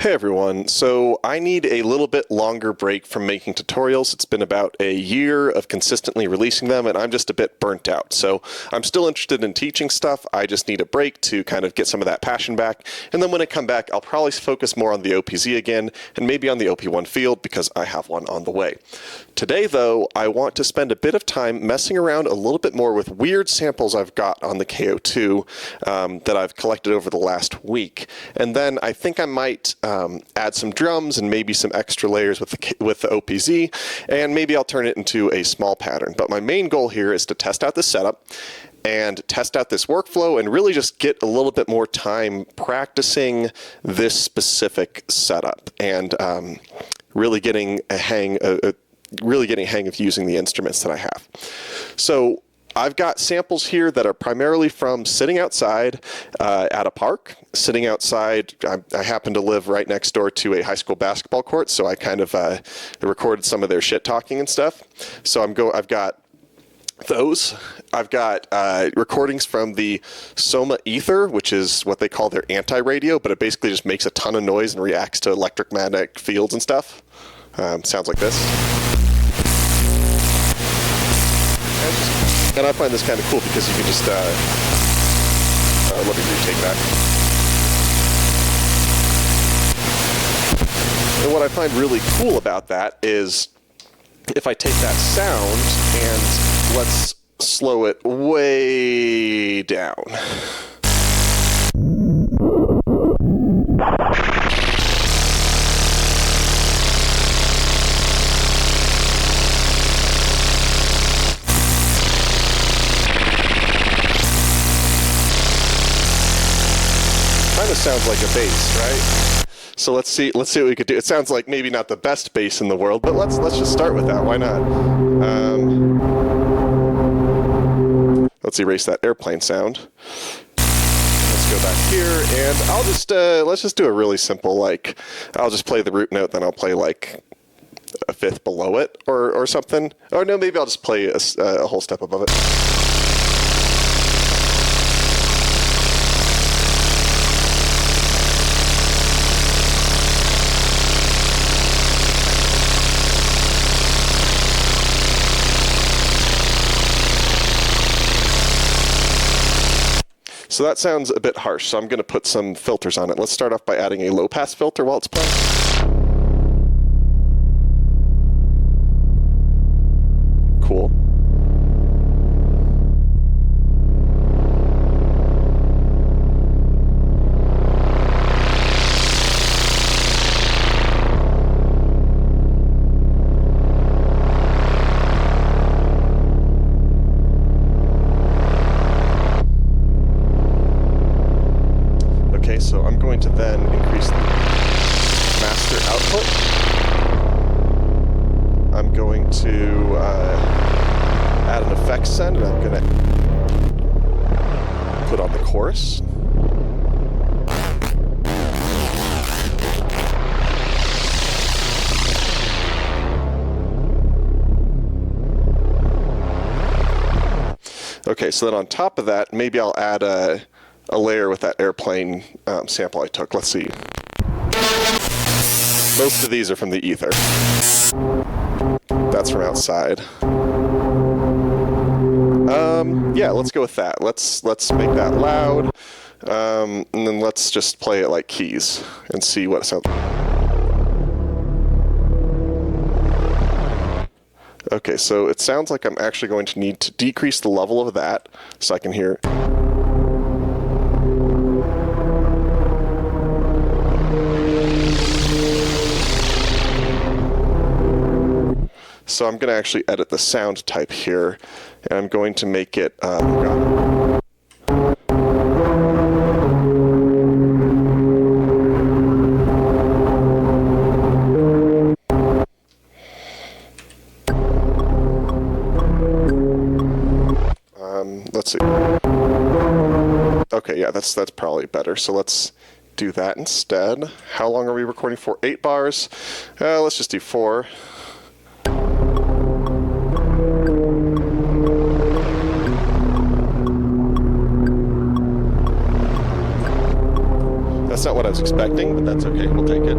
Hey everyone, so I need a little bit longer break from making tutorials. It's been about a year of consistently releasing them and I'm just a bit burnt out. So I'm still interested in teaching stuff, I just need a break to kind of get some of that passion back. And then when I come back, I'll probably focus more on the OPZ again and maybe on the OP1 field because I have one on the way. Today though, I want to spend a bit of time messing around a little bit more with weird samples I've got on the KO2 that I've collected over the last week. And then I think I might add some drums and maybe some extra layers with the OPZ, and maybe I'll turn it into a small pattern. But my main goal here is to test out this setup and test out this workflow and really just get a little bit more time practicing this specific setup and really getting a hang of using the instruments that I have. So I've got samples here that are primarily from sitting outside at a park. Sitting outside, I happen to live right next door to a high school basketball court, so I kind of recorded some of their shit talking and stuff. So I've got those. I've got recordings from the Soma Ether, which is what they call their anti-radio, but it basically just makes a ton of noise and reacts to electromagnetic fields and stuff. Sounds like this. And I find this kind of cool because you can just, let me retake that. And what I find really cool about that is if I take that sound and let's slow it way down. Kind of sounds like a bass, right? So let's see what we could do. It sounds like maybe not the best bass in the world, but let's just start with that. Why not? Let's erase that airplane sound. Let's go back here, and I'll just let's just do a really simple, like, I'll just play the root note, then I'll play like a fifth below it or something. Or no, maybe I'll just play a whole step above it. So that sounds a bit harsh, so I'm going to put some filters on it. Let's start off by adding a low-pass filter while it's playing. Cool. So I'm going to then increase the master output. I'm going to add an effects send, and I'm going to put on the chorus. Okay, so then on top of that, maybe I'll add a layer with that airplane sample I took. Let's see. Most of these are from the ether. That's from outside. Yeah, let's go with that. Let's make that loud, and then let's just play it like keys and see what it sounds like. Okay, so it sounds like I'm actually going to need to decrease the level of that so I can hear. So I'm going to actually edit the sound type here, and I'm going to make it, let's see. Okay, yeah, that's probably better. So let's do that instead. How long are we recording for? 8 bars. Let's just do 4. That's not what I was expecting, but that's okay. We'll take it.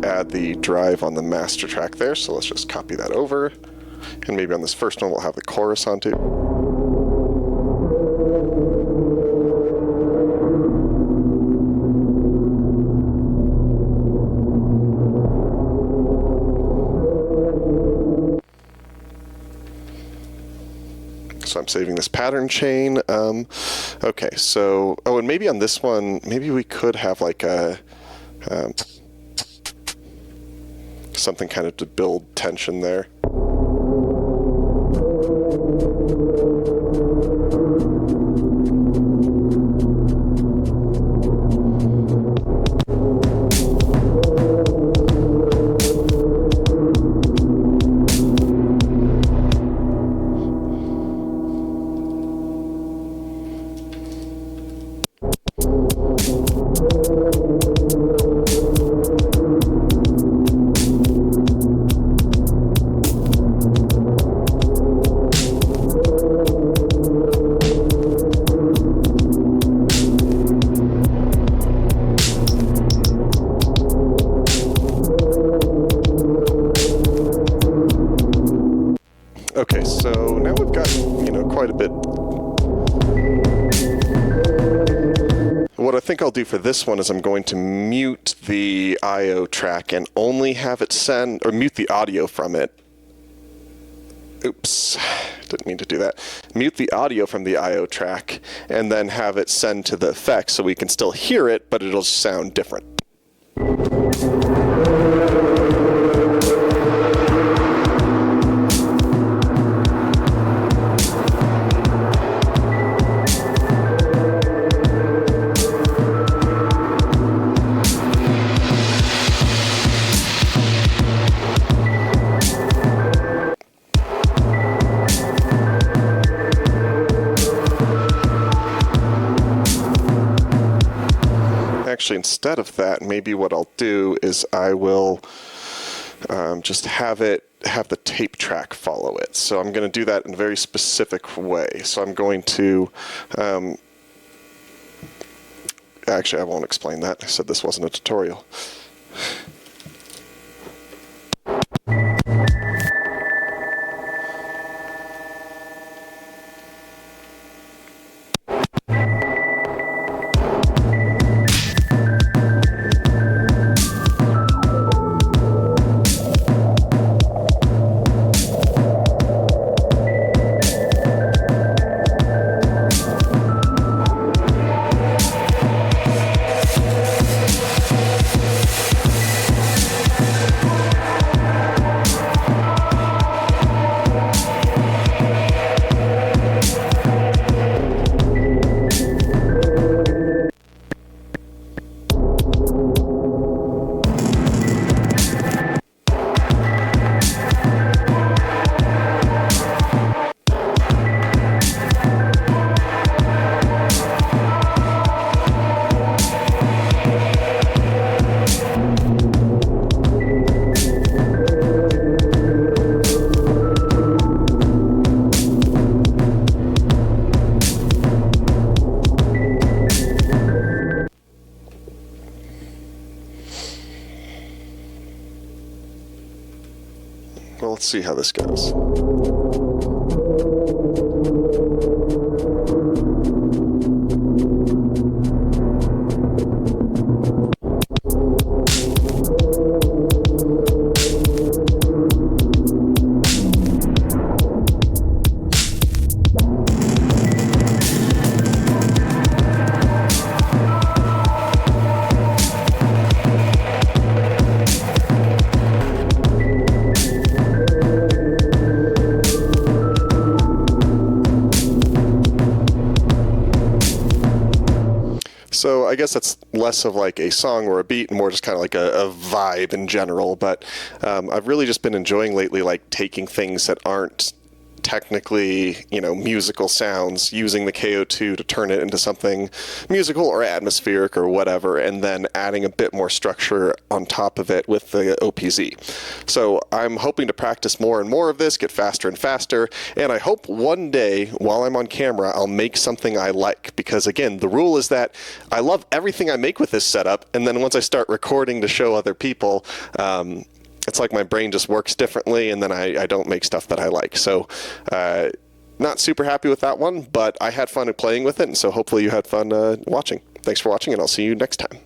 Add the drive on the master track there, so let's just copy that over, and maybe on this first one we'll have the chorus on too. So I'm saving this pattern chain. Okay, so, oh, and maybe on this one, maybe we could have like a something kind of to build tension there. Okay, so now we've got, quite a bit. What I think I'll do for this one is I'm going to mute the I/O track and only have it send, or mute the audio from it. Oops, didn't mean to do that. Mute the audio from the I/O track and then have it send to the effects so we can still hear it, but it'll sound different. actually, instead of that, maybe what I'll do is I will just have the tape track follow it. So I'm going to do that in a very specific way. So I'm going to, actually, I won't explain that. I said this wasn't a tutorial. Well, let's see how this goes. So I guess that's less of like a song or a beat and more just kind of like a vibe in general. But I've really just been enjoying lately like taking things that aren't technically, musical sounds, using the KO2 to turn it into something musical or atmospheric or whatever, and then adding a bit more structure on top of it with the OPZ. So I'm hoping to practice more and more of this, get faster and faster, and I hope one day while I'm on camera, I'll make something I like, because again, the rule is that I love everything I make with this setup, and then once I start recording to show other people, it's like my brain just works differently, and then I don't make stuff that I like. So not super happy with that one, but I had fun playing with it, and so hopefully you had fun watching. Thanks for watching, and I'll see you next time.